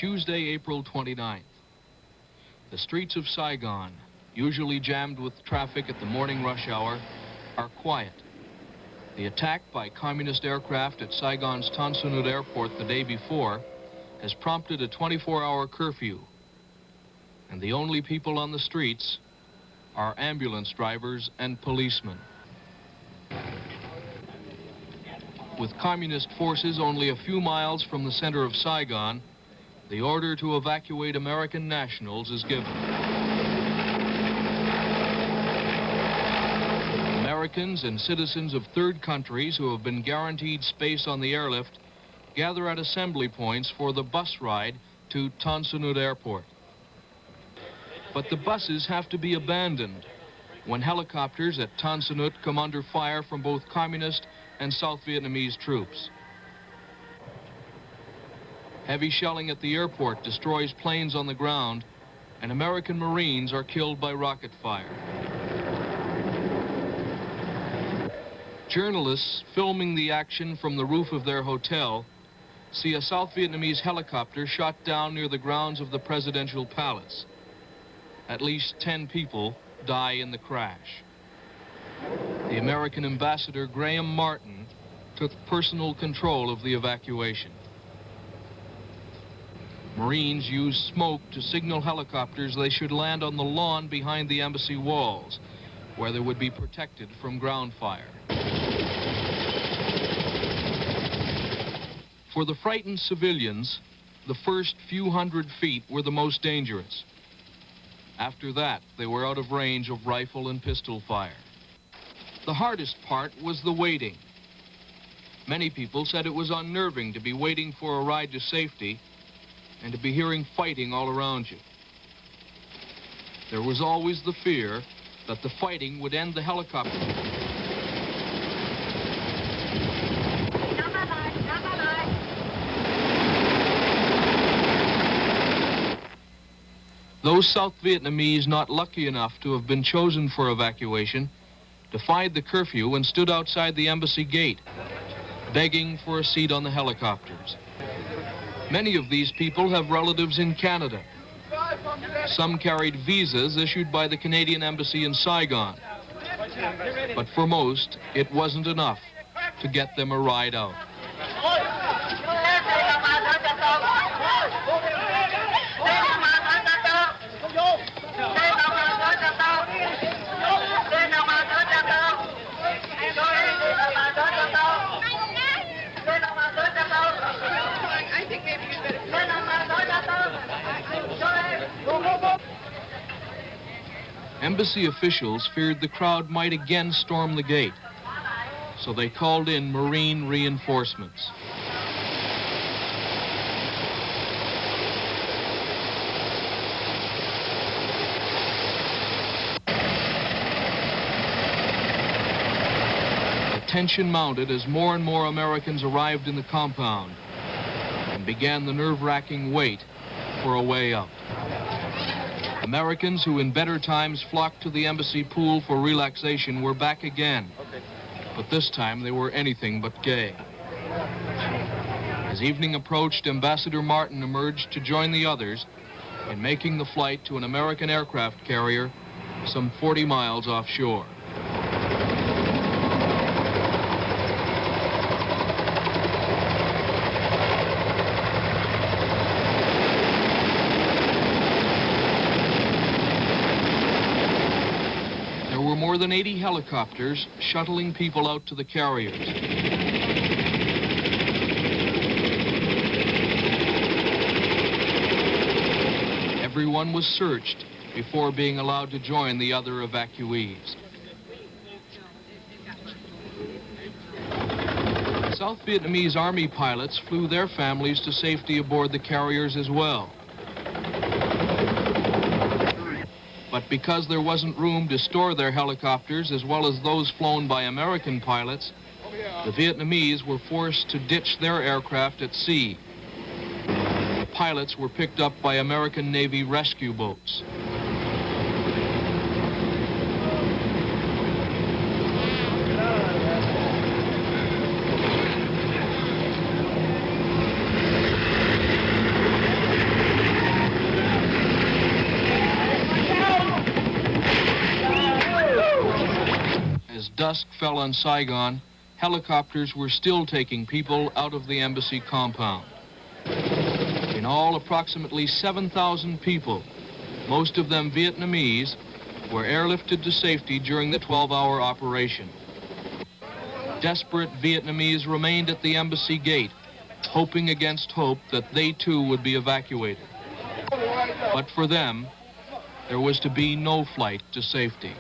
Tuesday, April 29th. The streets of Saigon, usually jammed with traffic at the morning rush hour, are quiet. The attack by communist aircraft at Saigon's Tan Son Nhut Airport the day before has prompted a 24-hour curfew. And the only people on the streets are ambulance drivers and policemen. With communist forces only a few miles from the center of Saigon, the order to evacuate American nationals is given. Americans and citizens of third countries who have been guaranteed space on the airlift gather at assembly points for the bus ride to Tan Son Nhut Airport. But the buses have to be abandoned when helicopters at Tan Son Nhut come under fire from both communist and South Vietnamese troops. Heavy shelling at the airport destroys planes on the ground, and American Marines are killed by rocket fire. Journalists filming the action from the roof of their hotel see a South Vietnamese helicopter shot down near the grounds of the presidential palace. At least 10 people die in the crash. The American ambassador, Graham Martin, took personal control of the evacuation. Marines used smoke to signal helicopters they should land on the lawn behind the embassy walls, where they would be protected from ground fire. For the frightened civilians, the first few hundred feet were the most dangerous. After that, they were out of range of rifle and pistol fire. The hardest part was the waiting. Many people said it was unnerving to be waiting for a ride to safety and to be hearing fighting all around you. There was always the fear that the fighting would end the helicopter. Those South Vietnamese not lucky enough to have been chosen for evacuation defied the curfew and stood outside the embassy gate, begging for a seat on the helicopters. Many of these people have relatives in Canada. Some carried visas issued by the Canadian Embassy in Saigon. But for most, it wasn't enough to get them a ride out. Embassy officials feared the crowd might again storm the gate, so they called in Marine reinforcements. The tension mounted as more and more Americans arrived in the compound and began the nerve-wracking wait for a way out. Americans who in better times flocked to the embassy pool for relaxation were back again. But this time they were anything but gay. As evening approached, Ambassador Martin emerged to join the others in making the flight to an American aircraft carrier some 40 miles offshore. More than 80 helicopters shuttling people out to the carriers. Everyone was searched before being allowed to join the other evacuees. South Vietnamese Army pilots flew their families to safety aboard the carriers as well. But because there wasn't room to store their helicopters as well as those flown by American pilots, the Vietnamese were forced to ditch their aircraft at sea. The pilots were picked up by American Navy rescue boats. dusk fell on Saigon, helicopters were still taking people out of the embassy compound. In all, approximately 7,000 people, most of them Vietnamese, were airlifted to safety during the 12-hour operation. Desperate Vietnamese remained at the embassy gate, hoping against hope that they too would be evacuated. But for them, there was to be no flight to safety.